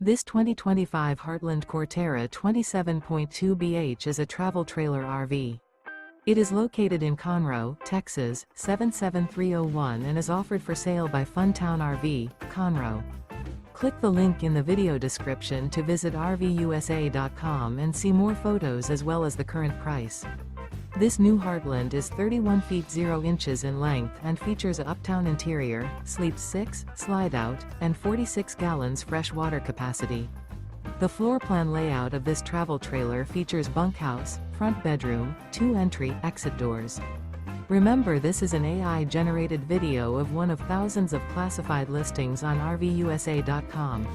This 2025 Heartland Corterra 27.2 BH is a travel trailer RV. It is located in Conroe, Texas, 77301 and is offered for sale by FunTown RV, Conroe. Click the link in the video description to visit RVUSA.com and see more photos as well as the current price. This new Heartland is 31 feet 0 inches in length and features a uptown interior, sleeps 6, slide-out, and 46 gallons fresh water capacity. The floor plan layout of this travel trailer features bunkhouse, front bedroom, 2 entry/exit doors. Remember, this is an AI-generated video of one of thousands of classified listings on RVUSA.com.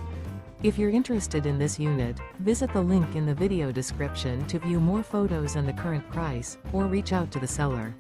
If you're interested in this unit, visit the link in the video description to view more photos and the current price, or reach out to the seller.